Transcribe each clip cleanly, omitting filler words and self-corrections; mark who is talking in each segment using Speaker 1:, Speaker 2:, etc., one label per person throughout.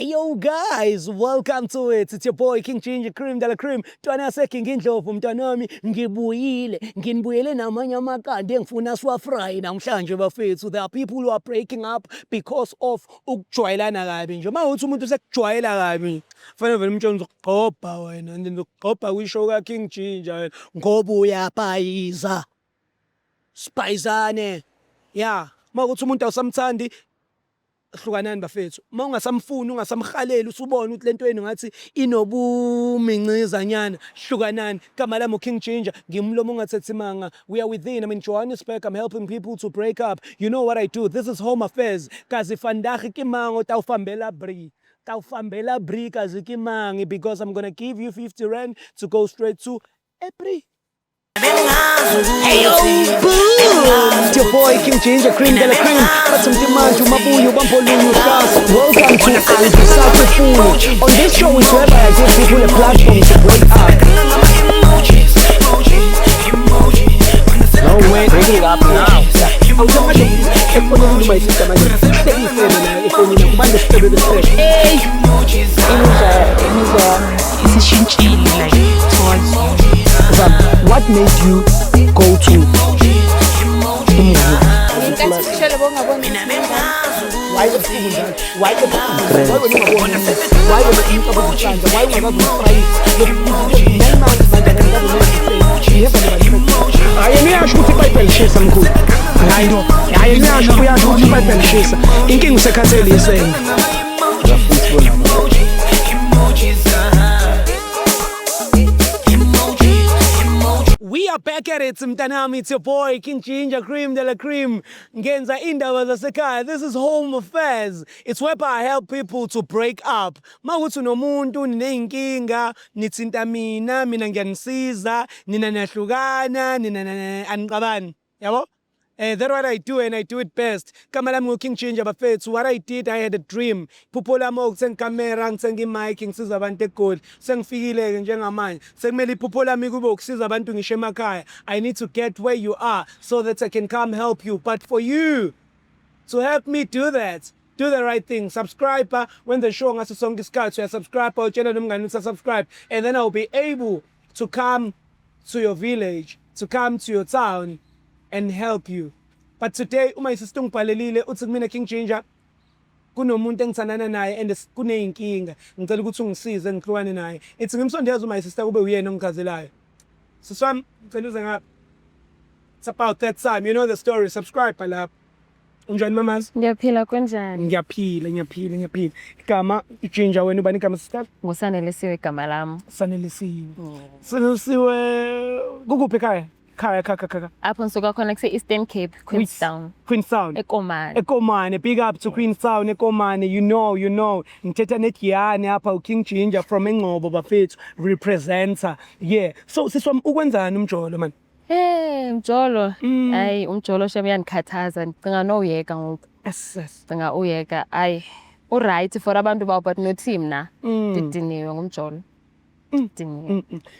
Speaker 1: Yo guys, welcome to it. It's your boy King Ginger Cream de la Cream. Twana seking indlovu mntanami ngibuyele namanye amakandi engifuna siwafry namhlanje bafethu. There are people who are breaking up because of ukujwayelana kabi nje. Mawuthi umuntu sekujwayela kabi. Fanele vele umtshela uzogqobha wena, ngizogqobha kwishow ka King Ginger ngoba uyapayiza. Sipayizane. Yeah, mawuthi umuntu awusamthandi hlukanani bafethu. Uma ungasamfuni ungasamhaleli usubona ukuthi lento yenu ngathi inobumincizanyana hlukanani. Igama lami King Ginger, ngimlomo ungathethi manga. We are within, I'm in Johannesburg, I'm helping people to break up. You know what I do, this is Home Affairs. Kazi vandag kimango tawfambela bri kazi kimangi, because I'm gonna give you 50 rand to go straight to Epri. Hey yo, boom! It's your boy King Ginger Cream de la Cream. But some demand to Mabuyu, Bampolulu Stars. Welcome to Al-Bisato Food. On this show is whereby I give people a platform to break up. No way, break it up now. Hey! What made you go to We are back at it, mtanami. It's your boy King Ginger Cream de la Cream. Ngenza indaba zasekhaya. This is Home Affairs. It's whereby I help people to break up. Mawuthi nomuntu ninenkinga, nithinta mina ngiyanisiza, nina niyahlukana, aniqabani. Yabo? That's what I do, and I do it best. Kama lami King Ginger bafethu, what I did, I had a dream. Phupho lami ukuthenga camera, ngithenga imic, ngisiza abantu eGoli. Sengifikile njengamanje. Sekumele iphupho lami kube ukusiza abantu ngisho emakhaya. I need to get where you are so that I can come help you. But for you to help me do that, do the right thing. Subscribe when the show ngaso sonke isikhathi uyasubscribe, utshela nomngane ukuthi subscribe, and then I'll be able to come to your village, to come to your town and help you. But today uma isister ngibhalelile uthi kumina King Ginger kunomuntu engithandana naye and kuneyinkinga, ngicela ukuthi ungisize ngihlukane naye. It's ngimsondeza uma isister kube uyena ongichazelayo. Siswami ngicela uze ngapha. It's about that time. You know the story. Subscribe lapha. Unjani mamazi?
Speaker 2: Ngiyaphila kanjani?
Speaker 1: Ngiyaphila. Igama Ginger wena ubani igama sister?
Speaker 2: Ngusanelisiwe igama lami.
Speaker 1: Sanelisiwe. Sanelisiwe kukuphi ekhaya? Khaya.
Speaker 2: Apho ngisuka khona kuse-Eastern Cape, Queenstown.
Speaker 1: Ekomane, big up to Queenstown, Ekomane, you know. Ngithetha neGiyane apha King Ginger from Engcobo bafethu, representer. Yeah. So siswami ukwenzani umjolo man?
Speaker 2: Mjolo. Hayi umjolo shame uyandikhathaza, ngicinga nowuyeka ngoku.
Speaker 1: Yes.
Speaker 2: Ngicinga uyeka. Hayi uright for abantu bawo but no team na. Didiniwe ngumjolo.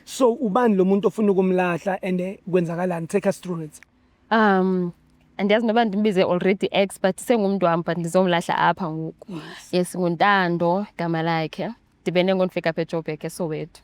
Speaker 1: So ubani lo muntu ofuna ukumlahla and kwenzakalani? Take us through it.
Speaker 2: Andiyazi noba ndimbize already expert sengumuntu wami but ndizomlahla apha ngoku. Yes, nguNtando igama lakhe. Dibene ngonifika apha eJoburg eSoweto.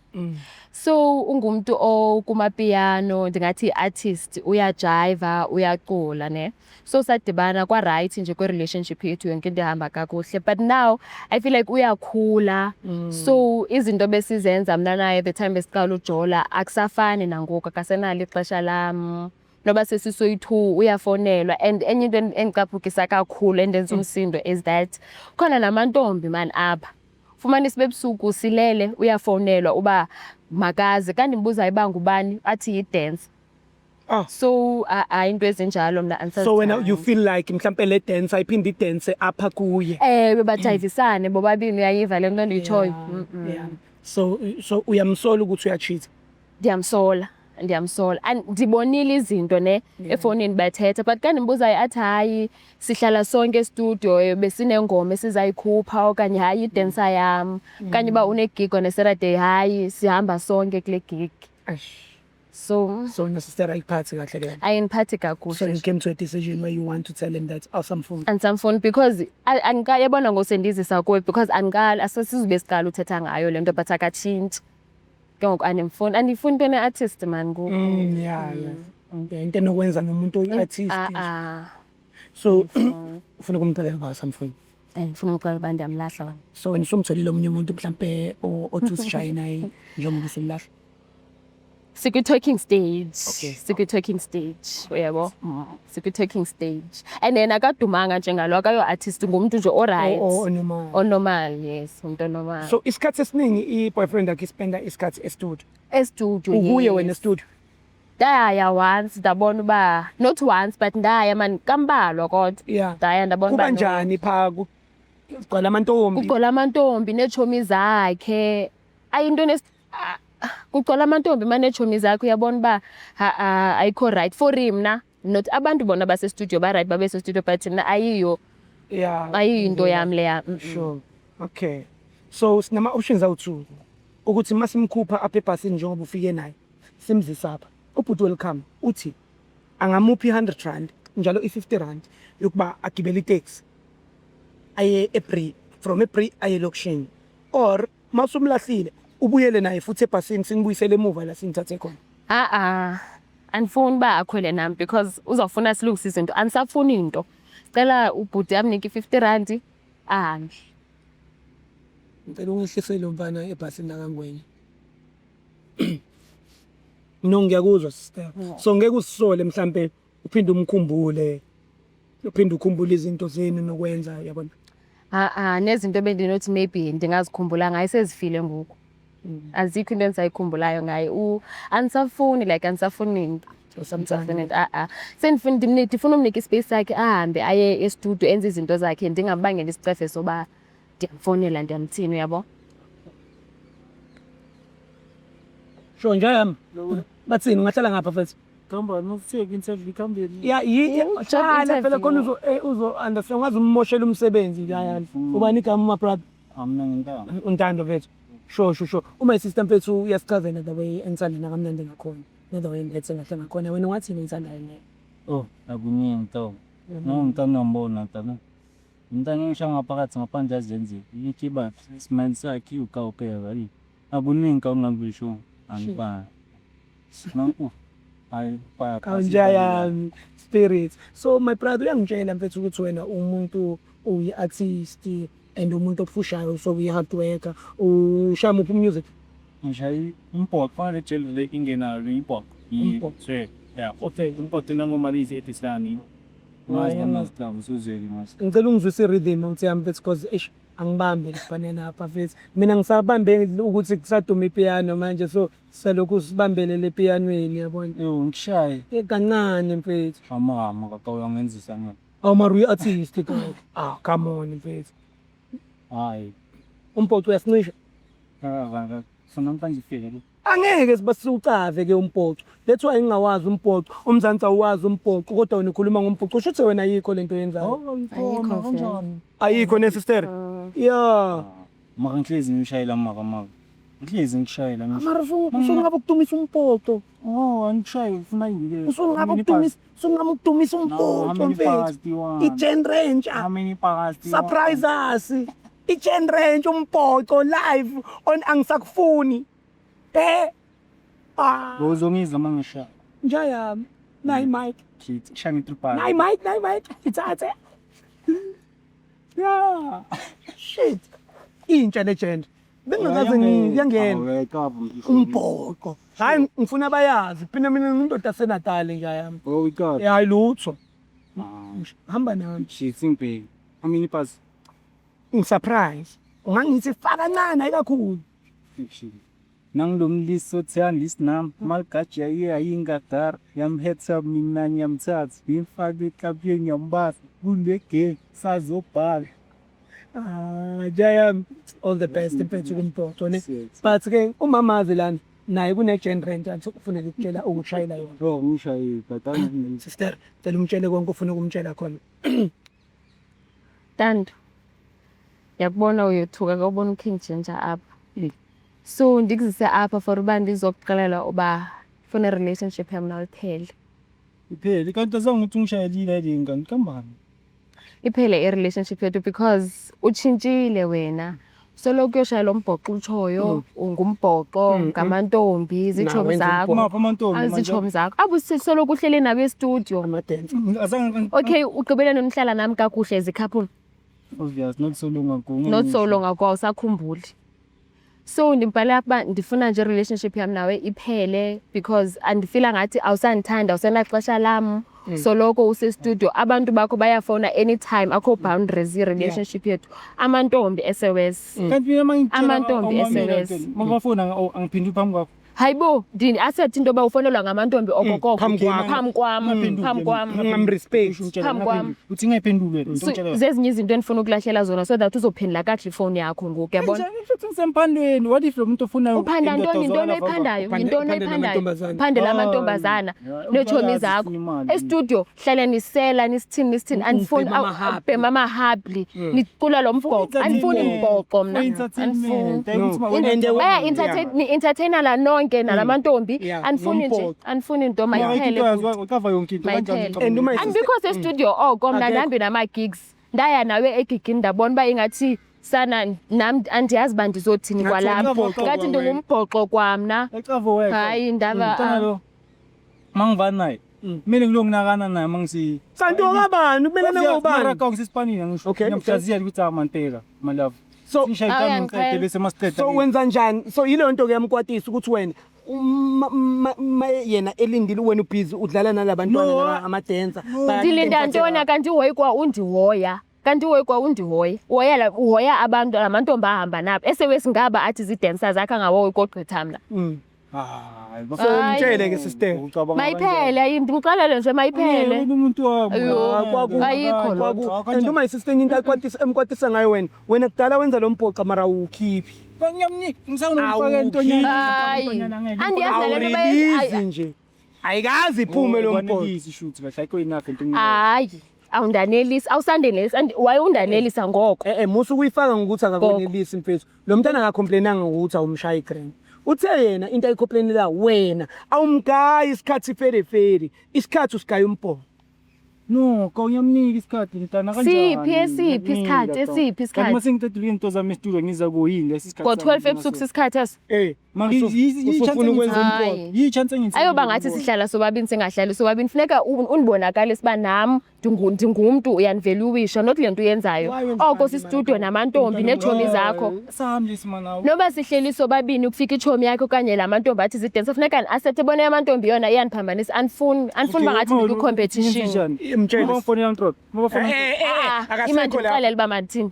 Speaker 2: So ungumuntu okumapiano, ndingathi artist, uyajiva, uyacula ne. So sadibana kwa right nje kwe relationship yethu yonke into ihamba kakuhle, but now I feel like uyakhula. So izinto besizenza mina naye the time besiqala ujola akusafani nangoku, akasenalo ixesha lami. Noba sesisoyi-2 uyafonelwa, and enye into engicaphukisa kakhulu endenza umsindo is that khona namantombi man apha. Fumana isibebusuku silele uyafonelwa uba makazi, kanti mbuza ibanga ubani athi yi-dance. So into ezinjalo mina ansazi.
Speaker 1: So when you feel like mhlambe le dance ayiphinde idance apha kuye.
Speaker 2: Bajayivisane bobabili uyayiva le nto endiyitshoyo.
Speaker 1: So uyamsola ukuthi uyacheat?
Speaker 2: Ndiyamsola. And ndibonile izinto ne efonini bathetha, but kanti mbuza athi hayi sihlala sonke e-studio besinengoma esizayikhupha okanye hayi idancer yami, kanye ba une gig on a Saturday hayi sihamba sonke kule gig. So
Speaker 1: So sister ayiphathi kahle ke.
Speaker 2: ayiniphathi
Speaker 1: So
Speaker 2: kakuhle.
Speaker 1: you came to a decision where you want to tell him that awusamfuni.
Speaker 2: Andisamfuni because yabona ngosendizisa kuwe because asesizobe siqala uthetha ngayo lento but akatshintshi. Ke ngoku andifuni into ene-artist man ngoku.
Speaker 1: Yeah. Okay, into enokwenza nomuntu oyi-artist. So ufuna ukumxelela ngasamfuni.
Speaker 2: Andifuna ukuqala uba ndiyamlahla wena.
Speaker 1: So wena usumtholile omunye umuntu mhlambe othi usishaye naye njengoba usulahla.
Speaker 2: Sikwi-talking stage.
Speaker 1: Okay.
Speaker 2: Sikwi-talking stage. Uyabo? Sikwi-talking stage. And then akadumanga njengalo akayo-artist ngumuntu nje oright.
Speaker 1: Normal.
Speaker 2: Onormal, yes. Umuntu onormal.
Speaker 1: So isikhathi esiningi i-boyfriend yakhe ispenda isikhathi estudio.
Speaker 2: Estudio,
Speaker 1: Ubuye
Speaker 2: yes.
Speaker 1: wena estudio.
Speaker 2: Ndaya once ndabona uba not once but ndaya man kambalwa kodwa.
Speaker 1: Yeah.
Speaker 2: Ndaya ndabona uba
Speaker 1: Kuba njani pha kugcwala amantombi?
Speaker 2: kugcwala amantombi neetshomi zakhe. Ayinto kugcwala amantombi maneetshomi zakhe uyabona uba ayikho right for him na. Not abantu bona basestudio ba-right babe sestudio but mna ayiyo.
Speaker 1: Yeah.
Speaker 2: Ayiyo into yami leya.
Speaker 1: Sure. Okay. So sinama options awu2 ukuthi masimkhupha apha ebhasini njengoba ufike naye simzisa apha. Ubhuti welcome uthi angamuphi 100 rand njalo i50 rand yokuba agibele itaxi aye eBree from eBree aye lokushini or masumlahlile ubuyele naye futhi ebhasini sinibuyisele emuva la sinithathe khona.
Speaker 2: Andifuni uba akhwele nami because uzawufuna silungise izinto andisafuni into. Sicela ubhuti amnike i50 rand ahambe.
Speaker 1: Ngicela ungehlisele umfana ebhasini nakangwenye. No ngiyakuzwa sister. So ngeke usisole mhlambe uphinde umkhumbule. Uphinde ukhumbule izinto zenu nokwenza yabona.
Speaker 2: Nezinto bendinothi maybe ndingazikhumbula ngaye sezifile ngoku. Azikho into endisayikhumbulayo ngaye. Andisafuni andisafuni into. Ndifuna umnika ispace sakhe ahambe aye estudio enze izinto zakhe ndingambangela isicefe soba ndiyamfonela ndiyamthini uyabo.
Speaker 1: Sho njayami. Bathini ungahlala ngapha mfethu?
Speaker 3: Kamba nofike interview kambeni.
Speaker 1: Chala phela khona uzo understand ngazi ummoshela umsebenzi njayami. Ubani igama my brother?
Speaker 3: Mina ngintanga.
Speaker 1: Untando mfethu. Sure. Uma system mfethu uyasichazela the way entsanda nakamnandi ngakhona. The way ngilethe ngahle ngakhona wena wathini ngitsanda yena?
Speaker 3: Oh, akuningi nto. Ngomntana ngibona ntana. Umntana ngisho ngaphakathi ngaphandle azenze. Ikiba smile sakhe ukawupheka yini. Akuningi ka ungambisho angiba. Nanku. Hayi pa.
Speaker 1: Kanjayami spirit. So my brother uyangitshela mfethu ukuthi wena umuntu uyi-artist and umuntu ofushayo so uyi-hard worker. Ushaya muphi music?
Speaker 3: Ngishayi import fanele tshele ingena import. So yeah, okay, import nangomalizi etisani. Ngicela
Speaker 1: ungizwise i-rhythm uthi yami mfethu because angibambe lifanele apha mfethu. Mina ngisabambe ukuthi kusadume ipiano manje so salokhu sibambele le pianweni yabona.
Speaker 3: Ngishaye.
Speaker 1: Kancane mfethu.
Speaker 3: Mama kakawuya ngenzisa ngani.
Speaker 1: Awumaru i-artist come on mfethu.
Speaker 3: Hayi.
Speaker 1: Umpotho uyasincisha.
Speaker 3: Sonamhlanje ifike.
Speaker 1: Angeke sibasucave ke umpotho. That's why ngingawazi umpotho. Umzansi awazi umpotho kodwa wena ukhuluma ngompotho. Kusho ukuthi wena ayikho lento yenzayo.
Speaker 3: Ayikho kanjani?
Speaker 1: Ayikho nesister. Yeah.
Speaker 3: Maka ngihlezi ngishayela maka. Ngihlezi ngishayela ngisho.
Speaker 1: Mara usungaba ukudumisa umpotho.
Speaker 3: Angishayi ufuna yini?
Speaker 1: Usungaba ukudumisa umpotho mfethu. I-genre entsha.
Speaker 3: How many pagas?
Speaker 1: Surprise us. I-genre entsha umpotho live on angisakufuni.
Speaker 3: Uzongizwa mangisha.
Speaker 1: Njayami. Nayi mic.
Speaker 3: Shami tripa.
Speaker 1: Nayi mic. Ithathe. Yeah. Shit. Intsha legend. Bengakaze ngiyangena. Umpoko. Hayi ngifuna bayazi. Phina mina ngindoda senatali njayami.
Speaker 3: Oh we got.
Speaker 1: Hayi lutho. Hamba nami.
Speaker 3: Shit singibheki. How many pass?
Speaker 1: Ngisurprise. Ungangithi faka nana ikakhulu.
Speaker 3: Nangilomliso tsiyani lisinam malgaji ayingadar yamhetha mina nyamthatha ngifake eklabini ngiyambasa kulege sazobhala.
Speaker 1: Jayam all the best mfethu kumpotho ne. But ke umamazi lana naye kune genre ntanto kufanele ukutshela ukushayela yona.
Speaker 3: Bro ngishaye badala
Speaker 1: Sister, cela umtshele konke ufuna ukumtshela khona.
Speaker 2: Tando. Yakubona uyothuka kawubona uKing Ginger apha. So ndikuzise apha for uba ndizokuxelela uba Funa relationship yami nawe iphele.
Speaker 3: Iphele kanti azange ukuthi ngishayelile le ngani kambani.
Speaker 2: Iphele i-relationship yethu because uchintshile wena. Solo kuyoshaya lo mbhoqo utshoyo ungumbhoqo ngamantombi izitshomi zakho.
Speaker 3: Ngapha amantombi manje.
Speaker 2: Azitshomi zakho. Abusisolo kuhlele nabe studio.
Speaker 3: Azange
Speaker 2: Okay, ugqibeleni nihlala nami kakuhle as a couple.
Speaker 3: obvious not so long ago.
Speaker 2: Not so long ago usakhumbuli. So ndimbhala ukuba ndifuna nje relationship yami nawe iphele because andifila ngathi awusandithanda awusenaxesha lami. Soloko use studio abantu bakho bayafona anytime akho boundaries relationship yethu. Amantombi SOS.
Speaker 3: Kanti mina mangitshela
Speaker 2: Amantombi SOS.
Speaker 3: Mangafona angiphindi phambi kwakho.
Speaker 2: Hayibo ndini asethi into bawufonelwa ngamantombi okokoko
Speaker 1: Phambi
Speaker 2: phambi kwami
Speaker 1: respect.
Speaker 2: Phambi kwami.
Speaker 3: Uthi ngayiphendule ngitshela.
Speaker 2: Zezinye izinto endifuna ukulahlela zona so that uzophendula kahle ifone yakho ngoku yabona.
Speaker 3: Ngisemphandweni what if lo muntu ofuna
Speaker 2: Uphanda ntoni into oyiphandayo into oyiphandayo phandela amantombazana nechomi zakho e-studio hlala nisela nisithini andifuni mama happily nicula lo mbhoqo andifuni mbhoqo mna andifuni entertainer la nonke nalamantombi andifuni into mayiphele
Speaker 3: cover yonke into
Speaker 2: and because e-studio oko mna ndihambi nama gigs ndaya nawe egigini ndabona uba ingathi sana nami andiyazi uba ndizothini kwalapho ngathi ndingumbhoqo kwamna
Speaker 3: ecavo wekho
Speaker 2: hayi ndaba
Speaker 3: mangivani naye mina ngilonginakana naye mangisi
Speaker 1: Kanti okabani kumele ngobani?
Speaker 3: mara ka ngisispanini ngisho ngiyamhlaziyela ukuthi amantela my love
Speaker 1: So
Speaker 3: ngishayikana ngiqede bese masiqeda
Speaker 1: so wenza njani? So yile nto ke yamkwatisa ukuthi wena yena elindile wena ubhizi udlala nalabantwana amadancer.
Speaker 2: ndilinda ntoni kanti uhoyikwa undihoya kanti uhoyikwa undihoya uhoya abantu amantombi ahamba nabo esewesingaba athi zidancers zakhe angawo igogqitha mna
Speaker 3: hayi
Speaker 1: So umtshele ke sister.
Speaker 2: mayiphele ndimxelele nje mayiphele
Speaker 3: umuntu wami
Speaker 2: ayikho
Speaker 1: kwaku and uma isister into emkwatisa ngayo wena kudala wenza lo mbhoqa mara ukhiphi.
Speaker 3: ngiyamnika ngisawunifaka entonyana
Speaker 2: hayi andiyazi le
Speaker 1: Release nje. Ayikazi iphume lo mbhoqa.
Speaker 3: ishoot kahle ayikho enough entonyana
Speaker 2: hayi awundanelisi awusandenelisi waye undanelisa ngoko
Speaker 1: Musu kuyifaka ngokuthi akakwenelisi mfethu. Lo mntana akacomplainanga ngokuthi awumshaya igram. Uthe yena into ayicomplainela wena awumgayi isikhathi fere isikhathi usigaya umbhoqo.
Speaker 3: no kawuyamnika isikhathi ntana kanjani
Speaker 2: siphi isikhathi
Speaker 3: mase ngithathile into zami estudio ngiza kuyini lesikhathi
Speaker 2: ko 12 ebusuku isikhathi eso
Speaker 1: Usufuna ukwenza umbhoqo.
Speaker 3: yi chance engithi
Speaker 2: ayoba ngathi sihlala sobabini singahlali sobabini funeka unibonakale siba nami ndingumuntu uyanivaluisha not lento uyenzayo oko si-studio namantombi neetshomi zakho
Speaker 3: sahambe simana
Speaker 2: noba sihleli sobabini ukufika itshomi yakho okanye la mantombi athi zidense funeka asethe bona amantombi yona iyandiphambanisa andifuni bangathi ndikwi-competition
Speaker 3: mfonela ntrot
Speaker 2: imandixelele uba mandithini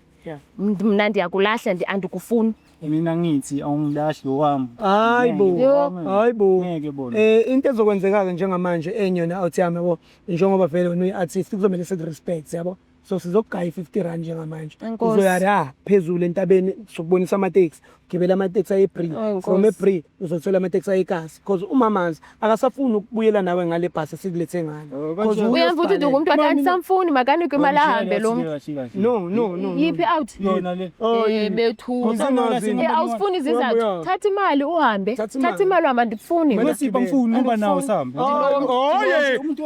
Speaker 2: mna ndiyakulahla andikufuni
Speaker 3: mina ngithi awungilahli wami
Speaker 1: hayibo
Speaker 3: ngeke bona
Speaker 1: into ezokwenzeka-ke njengamanje enyona out yami yabo njengoba vele wena uyi-artist kuzomele sikurespect yabo so sizokugaya i-50 rand njengamanje uzoyara phezulu entabeni sokubonisa amateksi gibela amateksi ayebree from ebree uzothola amateksi ayekasi because umamazi akasafuni ukubuyela nawe ngale bhasi esikulethe ngalo
Speaker 2: uyamva ukuthi ndingumntu andisamfuni makanike imali ahambe lo
Speaker 1: no
Speaker 2: yiphi out
Speaker 3: yona le
Speaker 2: bethusa awusifuni izizathu thatha imali uhambe thatha imali uhamba ndikufuni
Speaker 3: mina sipha mfuni ngoba nawo sambe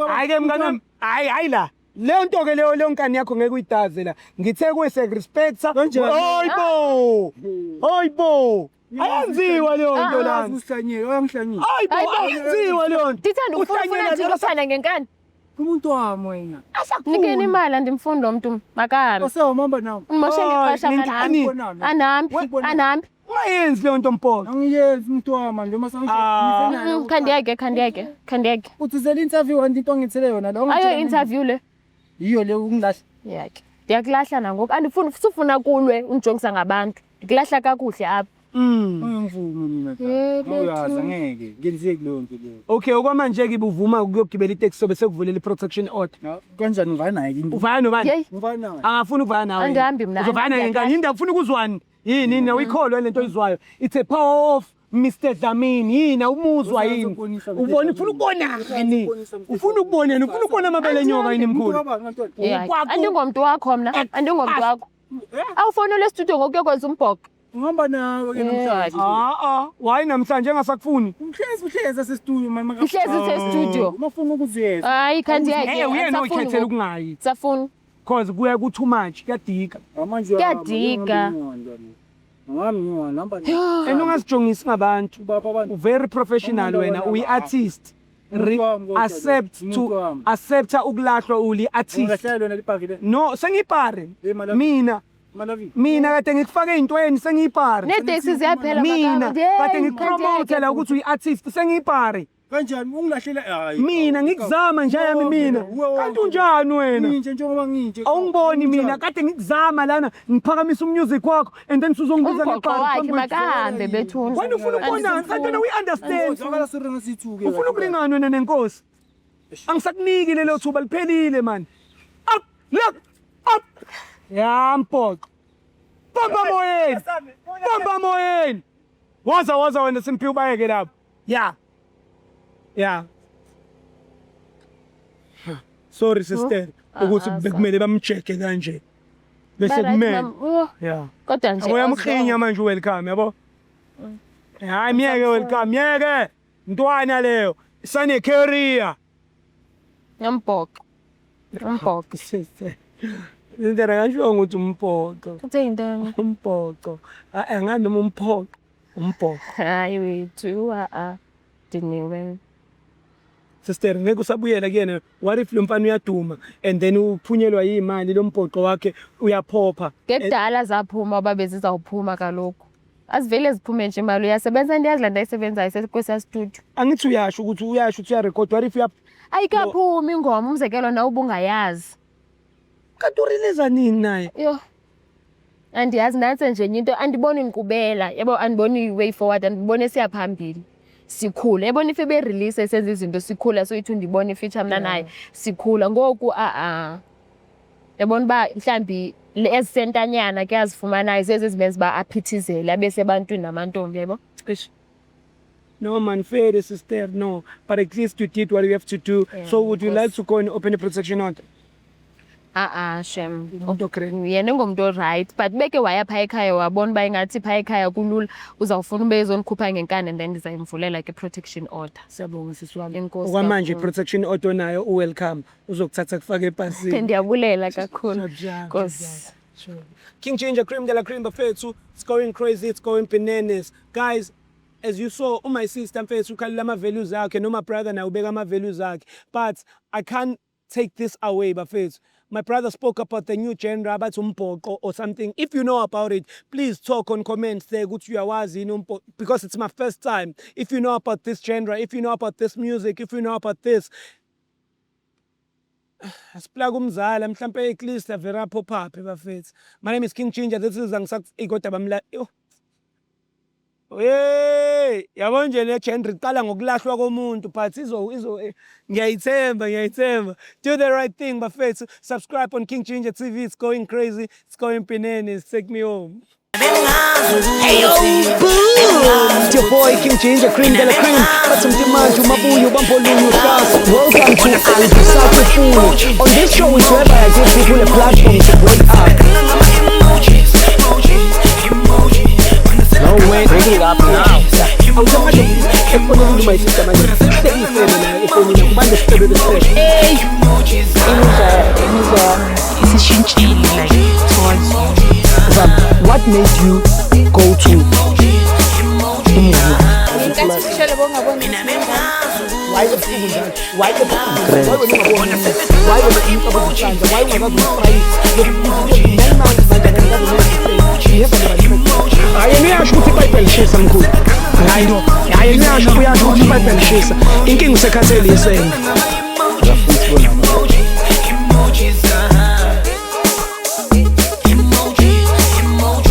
Speaker 1: hayi ke mngani wami hayi la leyo nto ke leyo nkani yakho ngeke uyidaze la ngithe kwese respecta hayibo ayenziwa leyo nto la
Speaker 3: usihlanyela uyangihlanyela
Speaker 1: ayenziwa leyo nto
Speaker 2: ndithanda ukufuna njikisana ngenkani
Speaker 3: umuntu wami wena
Speaker 2: nikeni imali andimfundi lo mntu makahambe
Speaker 3: asewamamba nawo
Speaker 2: moshele ixesha anambi
Speaker 1: mayenzi leyo nto mpolo
Speaker 3: angiyenzi umuntu wami nje
Speaker 2: khandiyeke
Speaker 3: uthi zele interview anti into ngithele yona lo
Speaker 2: ayo interview le
Speaker 3: yiyo le ukungilahla
Speaker 2: yakhe ndiyakulahla nangoku andifuni sifuna kulwe unjongisa ngabantu ndikulahla kakuhle apha
Speaker 3: ungivumi mina uyazi angeke ngenzeki leyo nto leyo
Speaker 1: okay okwamanje ke buvuma ukuyogibela itaxi sobe sekuvulela i-protection order
Speaker 3: kanjani uvana naye into
Speaker 1: uvana nobani
Speaker 3: uvana naye
Speaker 1: angafuni ukuvana nawe
Speaker 2: angihambi mna
Speaker 1: uzovana ngenkani yini ndafuna ukuzwani yini na uyikholwa lento oyizwayo it's a power of Mr. Dlamini yini umuzwa yini ubona ufuna ukubonani ufuna ukubonani ufuna ukubona amabele nyoka yini mkhulu
Speaker 2: andingomntu wakho mna andingomntu wakho awufonele studio ngokuyokwenza umbhoqo
Speaker 3: Ungihamba nawe ke namhlanje.
Speaker 1: Why namhlanje engasakufuni?
Speaker 3: Uhlezi asestudio mama.
Speaker 2: Ihlezi usestudio.
Speaker 3: Mafuna ukuziyeza.
Speaker 2: Hayi kanti yake.
Speaker 1: Uyena uyikhethela ukungayi.
Speaker 2: Safuna.
Speaker 1: Cause kuya ku too much, kuyadika.
Speaker 3: Manje
Speaker 2: Kuyadika.
Speaker 3: Ngami namba ni.
Speaker 1: Ungazijongisi ngabantu.
Speaker 3: Baba abantu.
Speaker 1: Very professional wena, uyi-artist. Accepta ukulahlwa uli-artist.
Speaker 3: Ungahlala wena lipakile.
Speaker 1: No, sengipare.
Speaker 3: Malavi.
Speaker 1: Mina kade ngikufake ey'ntweni sengiyipare.
Speaker 2: Neteksi ziyaphela
Speaker 1: Mina kade ngikupromotela ukuthi uyi-artist sengiyipare.
Speaker 3: Kanjani ungilahlela hayi.
Speaker 1: Mina ngikuzama nje yami mina. Kanti unjani wena?
Speaker 3: Nginje njengoba nginje.
Speaker 1: Awungiboni mina kade ngikuzama lana ngiphakamisa umusic wakho and then usuzongibiza
Speaker 2: umgoqo wakhe makahambe bethuna.
Speaker 1: Wena ufuna ukubona kanti we-understand.
Speaker 3: Ngakala sirena sithuke.
Speaker 1: Ufuna ukulingana wena nenkosi. Angisakuniki lelo thuba liphelile man. Up, look, up. Ya mpoqo. Bamba moyeni. Waza wena simphiwe bayeke lapho. Yeah. Sorry sister ukuthi bekumele bamcheck kanje. Bese kumele. Yeah.
Speaker 2: Kodwa nje
Speaker 1: Uyamkhinya manje welcome yabo. Hayi miyeke welcome miyeke. Ntwana leyo. Sane career.
Speaker 2: Yambhoqo.
Speaker 1: Sister. Indera ngisho ukuthi umphoqo.
Speaker 2: Kuthini?
Speaker 1: Umphoqo. Angani noma umphoqo.
Speaker 2: Hayi wethu diniwe.
Speaker 1: Sister ngeke usabuyela kuyena. What if lo mfana uyaduma and then uphunyelwa yimali lo mphoqo wakhe uyaphopha.
Speaker 2: Ngekudala zaphuma babe zizawuphuma kaloko. Azivele ziphume nje imali uyasebenza ndiyazilanda isebenzayo sekwesa studio.
Speaker 1: Angithi uyasho ukuthi uyarecord what if
Speaker 2: ayikaphumi ingoma umzekelo na ubungayazi.
Speaker 1: Kanti urileza nini naye?
Speaker 2: Yo. Andiyazi nanse nje into andiboni inkqubela yabo andiboni way forward andibone siya phambili. Sikhula yabona if be release esenza izinto sikhula so ithi ndibone feature mina naye sikhula ngoku yabona ba mhlambi ezisentanyana kuyazifumana izezibenza ba aphithizela bese ebantwini namantombi yabo.
Speaker 1: No man, fair sister, no. But at least you did what you have to do. Yeah, so would you like to go and open a protection order?
Speaker 2: Shem. Yena ngomntu right, but beke waya pha ekhaya wabona ba ingathi pha ekhaya kulula uzawufuna ube ezonikhupha ngenkani and then ndizayimvulela ke protection order.
Speaker 1: Siyabonga sisiwami. Okwamanje protection order nayo welcome. Uzokuthatha kufaka epasini.
Speaker 2: Ndiyabulela kakhulu. Because
Speaker 1: King Ginger Cream de la Cream bafethu, it's going crazy, it's going bananas. Guys, as you saw, my sister mfethu ukhalila ama values akhe no my brother na ubeka ama values akhe. But I can't take this away bafethu. My brother spoke about the new genre about umbhoqo or something. If you know about it, please talk on comments there because it's my first time. If you know about this genre, if you know about this music, if you know about this, asiplug umzala mhlambe at least avera pop up bafethu. My name is King Ginger. This is angisakugoda bamla. Hey, yabona nje le genre iqala ngokulahlwa komuntu but ngiyayithemba. Do the right thing bafethu. Subscribe on King Ginger TV. It's going crazy. It's going bananas. Take me home. Hey yo, boom! It's your boy King Ginger Cream de la Cream. But some demand to Mabuyo Bampolunyo stars. Welcome to Albisato Food. On this show is whereby I give people a platform to break up. No way, bring it up now. What made you go to inkinga usekhathele yesena